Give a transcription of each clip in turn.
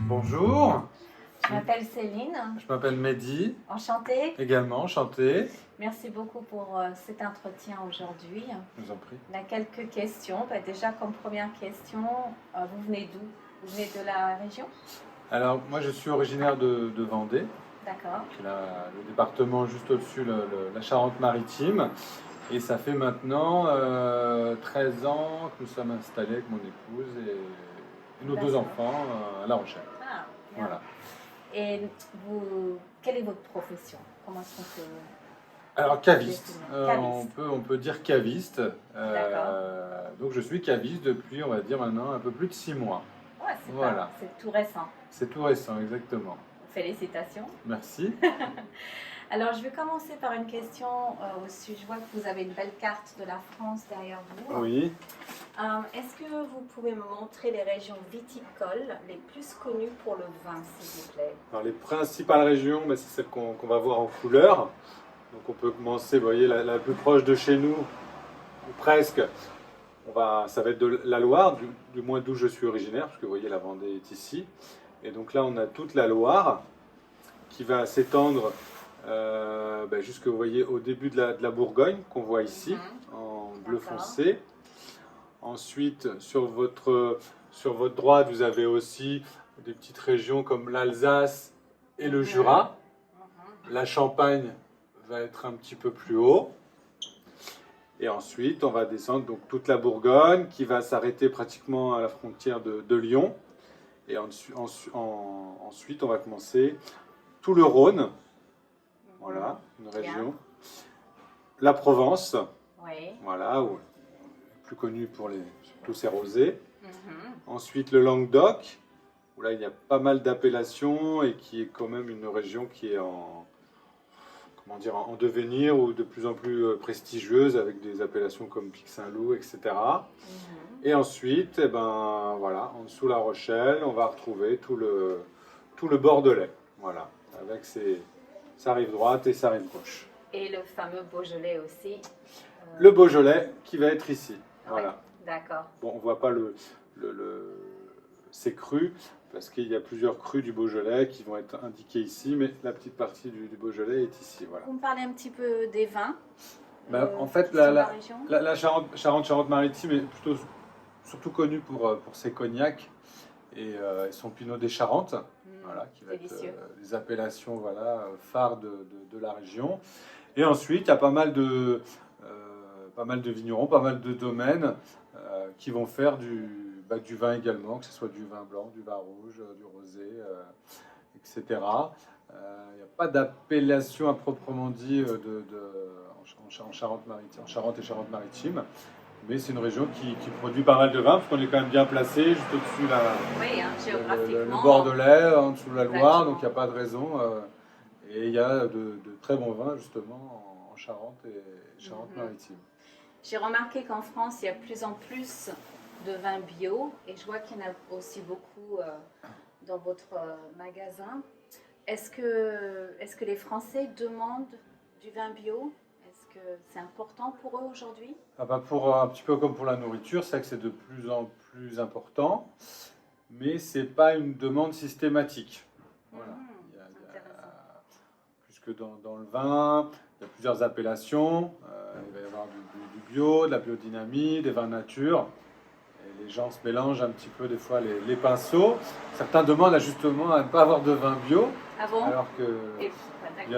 Bonjour, Je m'appelle Céline, je m'appelle Mehdi, enchantée. également enchanté. Merci beaucoup pour cet entretien aujourd'hui. Je vous en prie. On a quelques questions. Déjà, comme première question, vous venez d'où? Vous venez de la région? Alors, moi je suis originaire de Vendée, D'accord. qui est le département juste au-dessus, la Charente-Maritime. Et ça fait maintenant 13 ans que nous sommes installés avec mon épouse et nos deux D'accord. enfants à La Rochelle. Ah, bien. Voilà. Et vous, quelle est votre profession? Comment est-ce qu'on peut Alors caviste, définir? Caviste. on peut dire caviste. D'accord. Donc je suis caviste depuis, on va dire maintenant, un peu plus de 6 mois. Ouais, Voilà, c'est tout récent. c'est tout récent, exactement. Félicitations. Merci. Alors, je vais commencer par une question au sujet. Je vois que vous avez une belle carte de la France derrière vous. Oui. Est-ce que vous pouvez me montrer les régions viticoles les plus connues pour le vin, s'il vous plaît? Alors les principales régions, c'est celles qu'on va voir en couleur. Donc on peut commencer, vous voyez, la plus proche de chez nous, ou presque. Ça va être de la Loire, du moins d'où je suis originaire, parce que vous voyez, la Vendée est ici. Et donc là, on a toute la Loire qui va s'étendre jusque, vous voyez, au début de la Bourgogne, qu'on voit ici, en bleu D'accord. foncé. Ensuite, sur votre droite, vous avez aussi des petites régions comme l'Alsace et le Jura. La Champagne va être un petit peu plus haut. Et ensuite, on va descendre donc toute la Bourgogne qui va s'arrêter pratiquement à la frontière de Lyon. Et ensuite, on va commencer tout le Rhône. Voilà, une région. La Provence, Oui. voilà, plus connue pour tous ses rosés. Ensuite, le Languedoc, où là, il y a pas mal d'appellations et qui est quand même une région qui est en devenir ou de plus en plus prestigieuse avec des appellations comme Pic Saint-Loup, etc. Et ensuite, voilà, en dessous La Rochelle, on va retrouver tout le Bordelais, voilà, avec sa rive droite et sa rive gauche. Et le fameux Beaujolais aussi. Le Beaujolais qui va être ici, voilà. Ouais, d'accord. Bon, on voit pas ces crus, parce qu'il y a plusieurs crus du Beaujolais qui vont être indiqués ici, mais la petite partie du Beaujolais est ici, voilà. Vous me parlez un petit peu des vins En fait, qui sont la région? la Charente-Maritime est surtout connue pour ses cognacs et son Pinot des Charentes, voilà, qui va être les appellations phares de la région. Et ensuite, il y a pas mal de vignerons, pas mal de domaines qui vont faire du vin également, que ce soit du vin blanc, du vin rouge, du rosé, etc. Il n'y a pas d'appellation à proprement dit en Charente-Maritime, en Charente et Charente-Maritime, mais c'est une région qui produit pas mal de vin, parce qu'on est quand même bien placé, juste au-dessus géographiquement. le Bordelais, en dessous la Loire, donc il n'y a pas de raison. Et il y a de très bons vins justement en Charente et Charente-Maritime. J'ai remarqué qu'en France, il y a de plus en plus de vins bio et je vois qu'il y en a aussi beaucoup dans votre magasin. Est-ce que les Français demandent du vin bio? Est-ce que c'est important pour eux aujourd'hui? Un petit peu comme pour la nourriture, c'est vrai que c'est de plus en plus important, mais c'est pas une demande systématique. Voilà. Plus que dans le vin, il y a plusieurs appellations. Il va y avoir du bio, de la biodynamie, des vins nature. Et les gens se mélangent un petit peu des fois les pinceaux. Certains demandent justement à ne pas avoir de vin bio. Ah bon? Alors que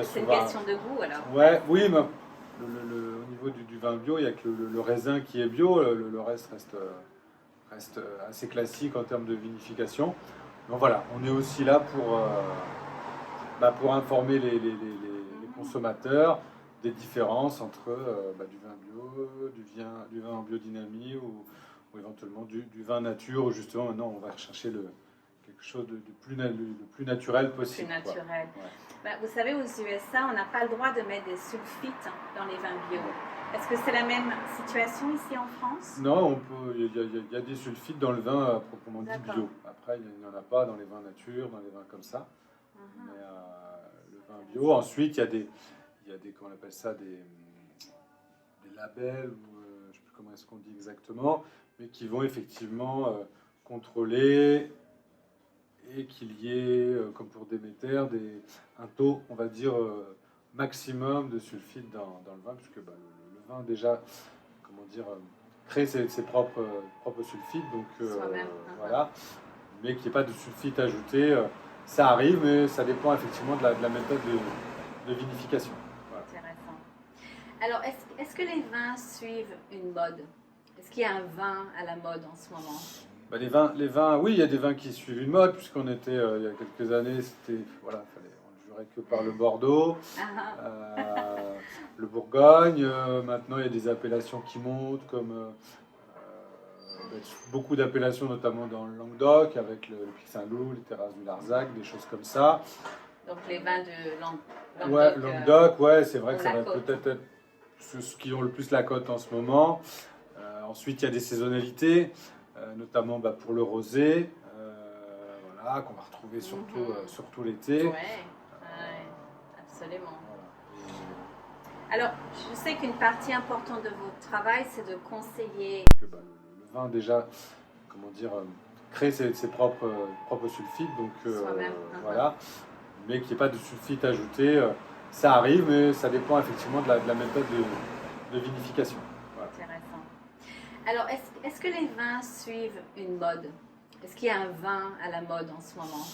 c'est une question de goût alors? Ouais, oui, mais au niveau du vin bio, il n'y a que le raisin qui est bio. Le reste reste assez classique en termes de vinification. Donc voilà, on est aussi là pour informer les consommateurs des différences entre du vin bio, du vin en biodynamie ou éventuellement du vin nature, où justement maintenant on va rechercher quelque chose de plus naturel possible. Plus naturel. Ouais. Vous savez, aux USA, on n'a pas le droit de mettre des sulfites dans les vins bio. Est-ce que c'est la même situation ici en France? Non, il y a des sulfites dans le vin proprement dit bio. Après, il n'y en a pas dans les vins nature, dans les vins comme ça. Mais le vin bio, ensuite, il y a des comment on appelle ça, des labels, ou je ne sais plus comment est-ce qu'on dit exactement, mais qui vont effectivement contrôler et qu'il y ait, comme pour Déméter, un taux, on va dire, maximum de sulfite dans le vin, puisque bah, le vin déjà, comment dire, crée ses propres sulfites, donc voilà, mais qu'il n'y ait pas de sulfite ajouté, ça arrive, mais ça dépend effectivement de la méthode de vinification. Voilà. Intéressant. Alors, est-ce que les vins suivent une mode? Est-ce qu'il y a un vin à la mode en ce moment? Bah, les vins, oui, il y a des vins qui suivent une mode, puisqu'on était, il y a quelques années, c'était, voilà, on ne jurait que par le Bordeaux, le Bourgogne. Maintenant, il y a des appellations qui montent, comme beaucoup d'appellations, notamment dans le Languedoc, avec le Pic Saint-Loup, les terrasses du Larzac, des choses comme ça. Donc les vins de Languedoc. Ouais, Languedoc, ouais, c'est vrai que ça va peut-être être ceux qui ont le plus la cote en ce moment. Ensuite, il y a des saisonnalités, notamment bah, pour le rosé, voilà, qu'on va retrouver surtout l'été. Oui, absolument. Voilà. Alors, je sais qu'une partie importante de votre travail, c'est de conseiller... Bah, le vin, déjà, comment dire, crée ses propres sulfites, donc voilà, mais qu'il n'y ait pas de sulfite ajouté, ça arrive, mais ça dépend effectivement de la méthode de vinification. Voilà. Intéressant. Alors, est-ce que les vins suivent une mode? Est-ce qu'il y a un vin à la mode en ce moment?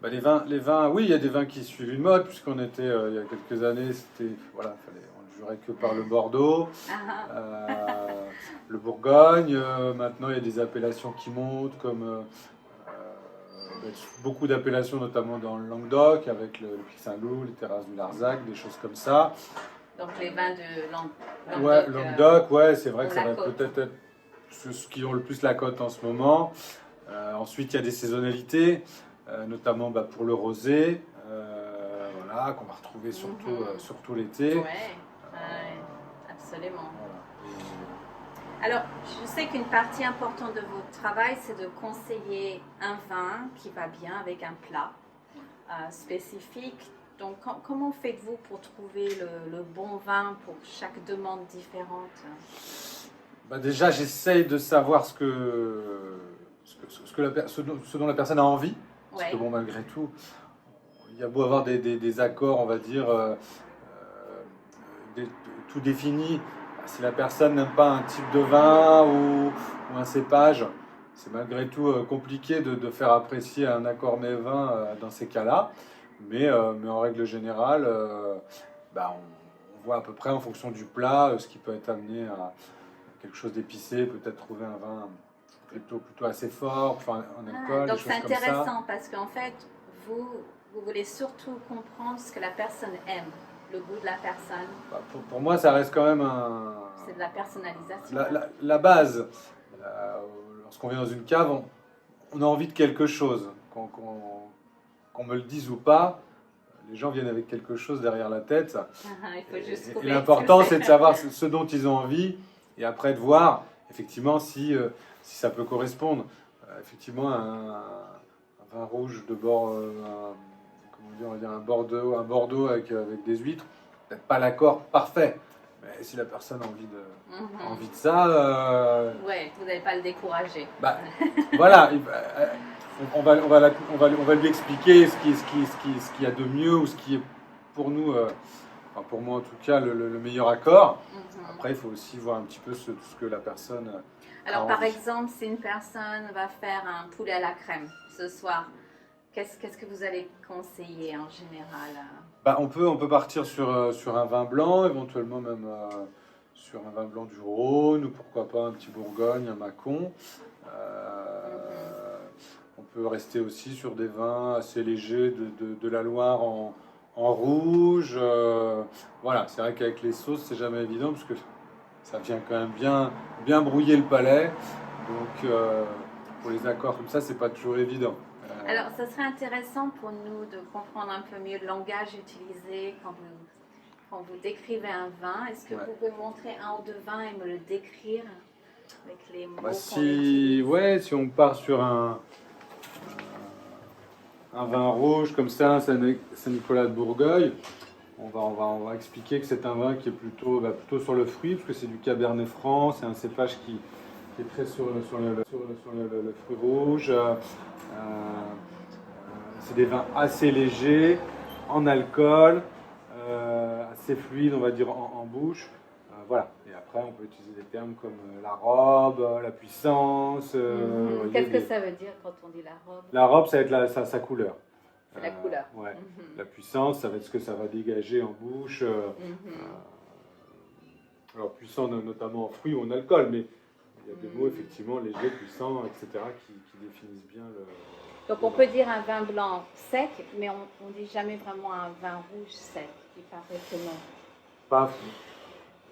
Bah, les vins, oui, il y a des vins qui suivent une mode, puisqu'on était, il y a quelques années, c'était, voilà, on ne jurait que par le Bordeaux, le Bourgogne. Maintenant, il y a des appellations qui montent, comme beaucoup d'appellations, notamment dans le Languedoc, avec le Pic Saint-Loup, les terrasses du Larzac, des choses comme ça. Donc les vins de Languedoc. Ouais, Languedoc, ouais, c'est vrai que ça va peut-être être ceux qui ont le plus la cote en ce moment. Ensuite, il y a des saisonnalités, notamment bah, pour le rosé, voilà, qu'on va retrouver surtout l'été. Oui, absolument. Voilà. Alors, je sais qu'une partie importante de votre travail, c'est de conseiller un vin qui va bien avec un plat spécifique. Donc, comment faites-vous pour trouver le bon vin pour chaque demande différente? Bah déjà, j'essaye de savoir ce dont la personne a envie. Parce que bon, malgré tout, il y a beau avoir des accords, on va dire, tout définis. Si la personne n'aime pas un type de vin ou un cépage, c'est malgré tout compliqué de faire apprécier un accord mets-vin dans ces cas-là. Mais en règle générale, bah, on voit à peu près en fonction du plat ce qui peut être amené à quelque chose d'épicé, peut-être trouver un vin plutôt assez fort, enfin, en alcool. Donc c'est intéressant parce qu'en fait, vous voulez surtout comprendre ce que la personne aime, le goût de la personne. Bah, pour moi, ça reste quand même c'est de la personnalisation. La base. Lorsqu'on vient dans une cave, on a envie de quelque chose. Qu'on me le dise ou pas, les gens viennent avec quelque chose derrière la tête. Il faut juste et l'important, c'est de savoir ce dont ils ont envie et après de voir effectivement si ça peut correspondre. Effectivement, un vin rouge de bord, on va dire un Bordeaux avec des huîtres, peut-être pas l'accord parfait. Mais si la personne a envie de ça... ouais, vous n'allez pas le décourager. Bah, voilà, on va lui expliquer ce qu'il y a de mieux ou ce qui est pour nous, enfin pour moi en tout cas, le meilleur accord. Après, il faut aussi voir un petit peu ce que la personne Alors, par exemple, si une personne va faire un poulet à la crème ce soir, qu'est-ce que vous allez conseiller en général? Bah, on peut partir sur un vin blanc, éventuellement même sur un vin blanc du Rhône, ou pourquoi pas un petit Bourgogne, un Mâcon. On peut rester aussi sur des vins assez légers de la Loire en rouge. Voilà, c'est vrai qu'avec les sauces, c'est jamais évident, parce que ça vient quand même bien brouiller le palais. Donc, pour les accords comme ça, c'est pas toujours évident. Alors, ça serait intéressant pour nous de comprendre un peu mieux le langage utilisé quand vous décrivez un vin. Est-ce que vous pouvez montrer un ou deux vins et me le décrire avec les mots qu'on utilise? Si on part sur un vin rouge comme ça, Saint-Nicolas de Bourgogne, on va expliquer que c'est un vin qui est plutôt sur le fruit, parce que c'est du Cabernet Franc, c'est un cépage qui est très sur le fruit rouge. c'est des vins assez légers, en alcool, assez fluides, on va dire, en bouche. Voilà. Et après, on peut utiliser des termes comme la robe, la puissance. Qu'est-ce que ça veut dire quand on dit la robe? La robe, ça va être sa couleur. C'est la couleur. Ouais. La puissance, ça va être ce que ça va dégager en bouche. Alors, puissant notamment en fruits ou en alcool, mais il y a des mots effectivement légers, puissants, etc., qui définissent bien le. Donc on peut dire un vin blanc sec, mais on ne dit jamais vraiment un vin rouge sec. Il paraît que non. Pas.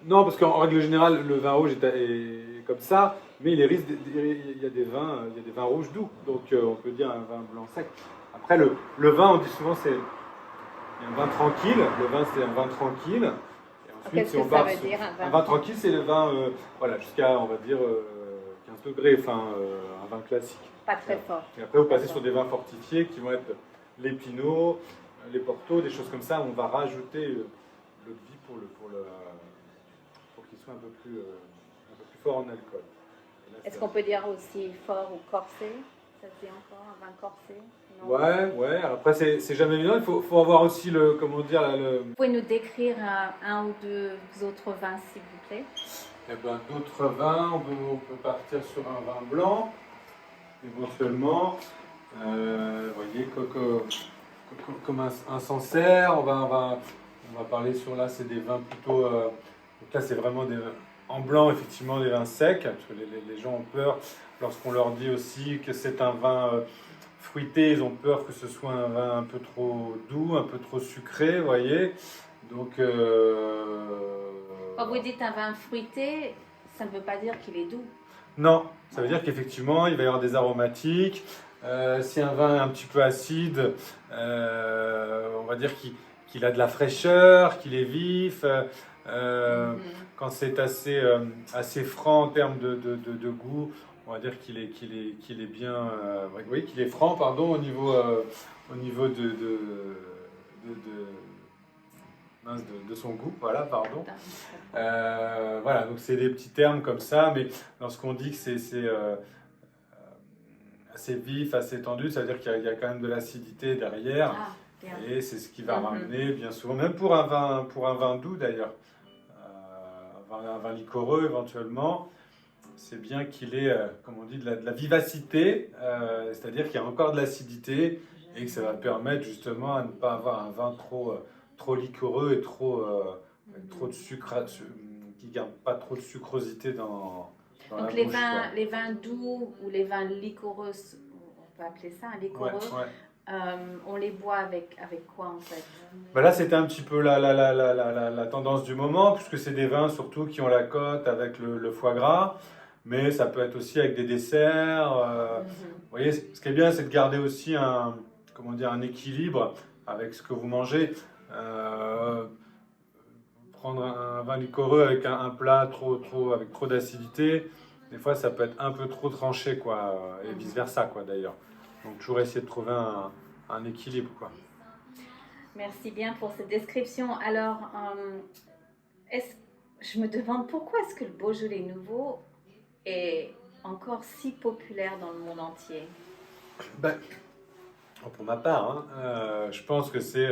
Non, parce qu'en règle générale, le vin rouge est comme ça, mais il y a des vins rouges doux, donc on peut dire un vin blanc sec. Après, le vin, on dit souvent, c'est un vin tranquille. Le vin, c'est un vin tranquille. Qu'est-ce que ça veut dire un vin tranquille, c'est le vin, voilà, jusqu'à, on va dire, 15 degrés, enfin, un vin classique. Pas très fort. Et après, vous passez sur des vins fortifiés qui vont être les Pinots, les Portos, des choses comme ça. On va rajouter l'eau de vie pour qu'il soit un peu plus fort en alcool. Est-ce qu'on peut dire aussi fort ou corsé? Ça se dit encore, un vin corsé? Non. Ouais. Après, c'est jamais évident. Il faut avoir aussi comment dire, Vous pouvez nous décrire un ou deux autres vins, s'il vous plaît? Eh ben, d'autres vins, on peut partir sur un vin blanc, éventuellement. Vous voyez, comme un Sancerre, on va parler sur là, c'est des vins plutôt. Donc là, c'est vraiment des vins en blanc, effectivement, des vins secs, parce que les gens ont peur lorsqu'on leur dit aussi que c'est un vin fruité, ils ont peur que ce soit un vin un peu trop doux, un peu trop sucré, vous voyez. Donc. Quand vous dites un vin fruité, ça ne veut pas dire qu'il est doux. Non, ça veut dire qu'effectivement, il va y avoir des aromatiques. Si un vin est un petit peu acide, on va dire qu'il a de la fraîcheur, qu'il est vif. Quand c'est assez franc en termes de goût, on va dire qu'il est bien, oui, qu'il est franc, pardon, au niveau de son goût, voilà, pardon. Voilà, donc c'est des petits termes comme ça, mais lorsqu'on dit que c'est assez vif, assez tendu, ça veut dire qu'il y a quand même de l'acidité derrière, et c'est ce qui va ramener bien souvent, même pour un vin doux d'ailleurs, un vin liquoreux éventuellement, c'est bien qu'il ait, comme on dit, de la vivacité, c'est-à-dire qu'il y a encore de l'acidité, et que ça va permettre justement à ne pas avoir un vin trop liquoreux et trop de sucre, qui ne garde pas trop de sucrosité dans donc la bouche, les vins doux ou les vins liquoreux, on peut appeler ça un liquoreux, on les boit avec quoi en fait? Ben là, c'était un petit peu la tendance du moment, puisque c'est des vins surtout qui ont la cote avec le foie gras, mais ça peut être aussi avec des desserts. Vous voyez, ce qui est bien, c'est de garder aussi un équilibre avec ce que vous mangez. Prendre un vin liquoreux avec un plat avec trop d'acidité, des fois ça peut être un peu trop tranché, quoi, et vice versa, quoi, d'ailleurs. Donc toujours essayer de trouver un équilibre, quoi. Merci bien pour cette description. Alors, je me demande pourquoi est-ce que le Beaujolais nouveau est encore si populaire dans le monde entier? Ben, pour ma part, je pense que c'est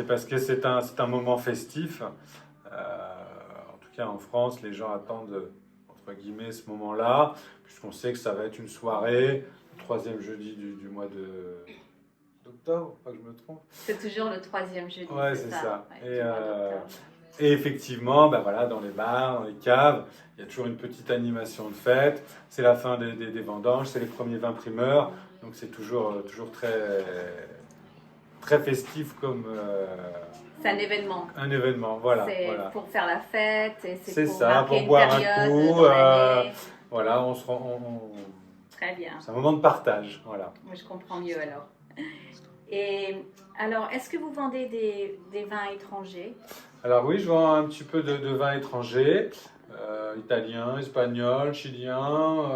parce que c'est un moment festif. En tout cas, en France, les gens attendent, entre guillemets, ce moment-là, puisqu'on sait que ça va être une soirée, le troisième jeudi du mois d'octobre, pas que je me trompe. C'est toujours le troisième jeudi. Ouais, c'est ça. Ouais, et effectivement, ben voilà, dans les bars, dans les caves, il y a toujours une petite animation de fête. C'est la fin des vendanges, c'est les premiers vins primeurs, donc c'est toujours très festif comme. C'est un événement. Un événement, voilà. C'est pour faire la fête, et c'est pour ça, marquer pour boire une période un coup. dans l'année. Voilà, on se rend. Très bien. C'est un moment de partage, voilà. Moi, je comprends mieux alors. Et alors, est-ce que vous vendez des vins étrangers? Alors oui, je vends un petit peu de vins étrangers, italiens, espagnols, chiliens,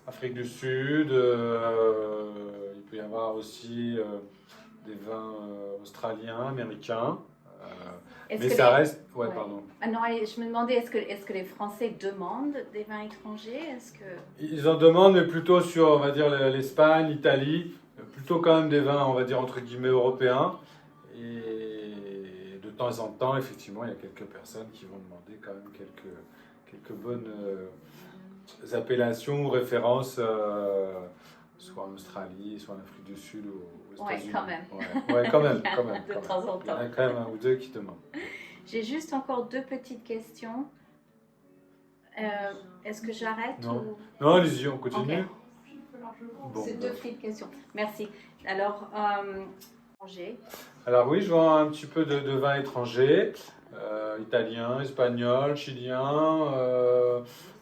Afrique du Sud. Il peut y avoir aussi des vins australiens, américains. Mais ça reste. Ouais, pardon. Ah non, je me demandais, est-ce que les Français demandent des vins étrangers? Ils en demandent, mais plutôt sur, on va dire, l'Espagne, l'Italie. plutôt quand même des vins, on va dire entre guillemets européens. Et de temps en temps, effectivement, il y a quelques personnes qui vont demander quand même quelques bonnes appellations ou références, soit en Australie, soit en Afrique du Sud ou aux États-Unis. Quand même. Ouais, quand même, quand même. De temps en temps. Il y en a quand même un ou deux qui demandent. J'ai juste encore 2 petites questions. Est-ce que j'arrête Non, allez-y, on continue. Bon, c'est 2 petites questions. Merci. Alors, étranger. Alors oui, je vends un petit peu de vin étranger, italien, espagnol, chilien,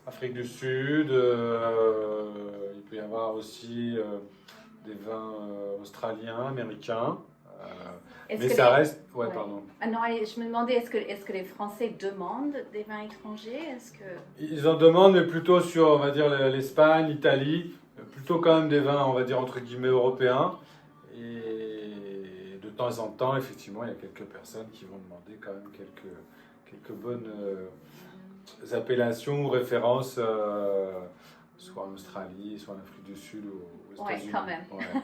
Afrique du Sud. Il peut y avoir aussi des vins australiens, américains. Mais ça reste... Ouais, pardon. Ah non, je me demandais, est-ce que les Français demandent des vins étrangers? Ils en demandent, mais plutôt sur, on va dire, l'Espagne, l'Italie. Plutôt quand même des vins, on va dire, entre guillemets, européens. Et de temps en temps, effectivement, il y a quelques personnes qui vont demander quand même quelques bonnes appellations ou références, soit en Australie, soit en Afrique du Sud ou aux États-Unis. Quand même.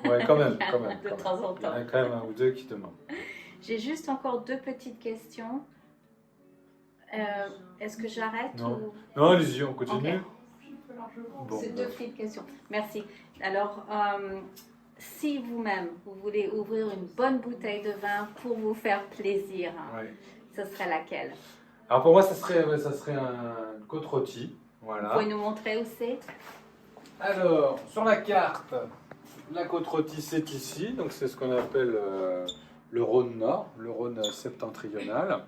Ouais, quand même. De temps en temps. Il y en a quand même un ou deux qui demandent. J'ai juste encore 2 petites questions. Est-ce que j'arrête Non, allez-y, on continue. Bon, c'est 2 petites questions. Merci. Alors, si vous-même, vous voulez ouvrir une bonne bouteille de vin pour vous faire plaisir, ce serait laquelle? Alors pour moi, ça serait un côte rôti. Voilà. Vous pouvez nous montrer où c'est? Alors, sur la carte, la côte rôti, c'est ici. Donc c'est ce qu'on appelle le Rhône Nord, le Rhône septentrional.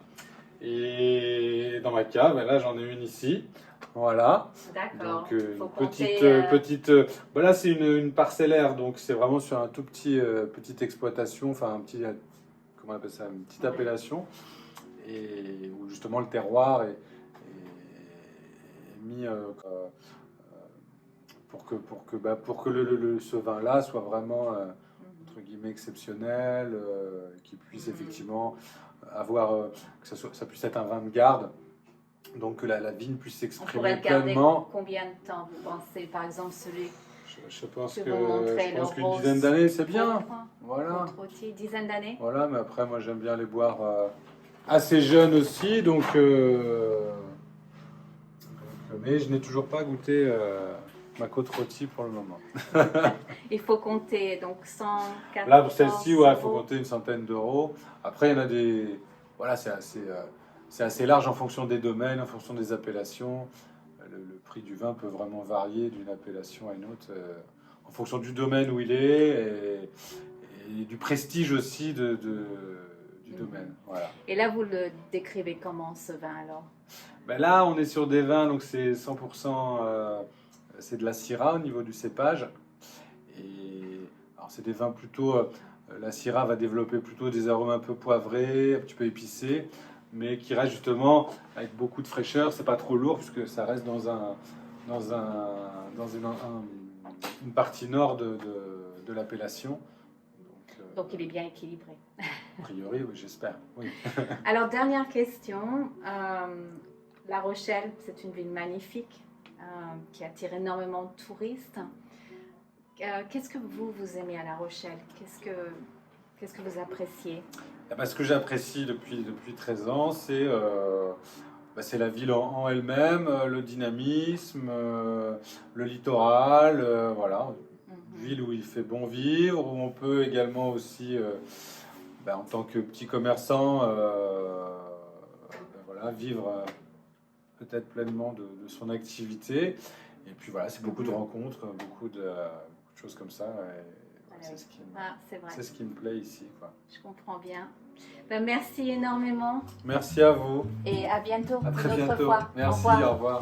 Et dans ma cave, là, j'en ai une ici. Voilà. D'accord. Donc petite. Là, c'est une parcellaire, donc c'est vraiment sur un tout petite exploitation, enfin un petit, comment on appelle ça, une petite appellation, et où justement le terroir est mis pour que ce vin-là soit vraiment entre guillemets exceptionnel, qu'il puisse effectivement avoir que ça puisse être un vin de garde. Donc que la vigne puisse s'exprimer pleinement. Combien de temps vous pensez, par exemple, celui je pense qu'une dizaine d'années, c'est bien. Voilà. Une dizaine d'années. Voilà, mais après, moi, j'aime bien les boire assez jeunes aussi, donc mais je n'ai toujours pas goûté ma côte rôtie pour le moment. Il faut compter donc 114. Là, pour celle-ci, il faut compter une centaine d'euros. Après, il y en a des. Voilà, c'est assez large en fonction des domaines, en fonction des appellations. Le prix du vin peut vraiment varier d'une appellation à une autre, en fonction du domaine où il est et du prestige aussi du domaine. Voilà. Et là, vous le décrivez comment, ce vin, alors? Là, on est sur des vins, donc c'est 100%, c'est de la Syrah au niveau du cépage. Et alors, c'est des vins plutôt... la Syrah va développer plutôt des arômes un peu poivrés, un petit peu épicés, mais qui reste justement avec beaucoup de fraîcheur. C'est pas trop lourd puisque ça reste dans une partie nord de l'appellation. Donc il est bien équilibré. A priori, oui, j'espère. Oui. Alors dernière question. La Rochelle, c'est une ville magnifique qui attire énormément de touristes. Qu'est-ce que vous aimez à La Rochelle? Qu'est-ce que vous appréciez? Ce que j'apprécie depuis 13 ans, c'est la ville en elle-même, le dynamisme, le littoral, voilà. Ville où il fait bon vivre, où on peut également aussi, en tant que petit commerçant, vivre peut-être pleinement de son activité. Et puis voilà, c'est beaucoup de rencontres, beaucoup de choses comme ça. C'est ce qui me plaît ici, quoi. Je comprends bien. Merci énormément. Merci à vous. Et à bientôt. À très une autre bientôt. fois. Merci, au revoir.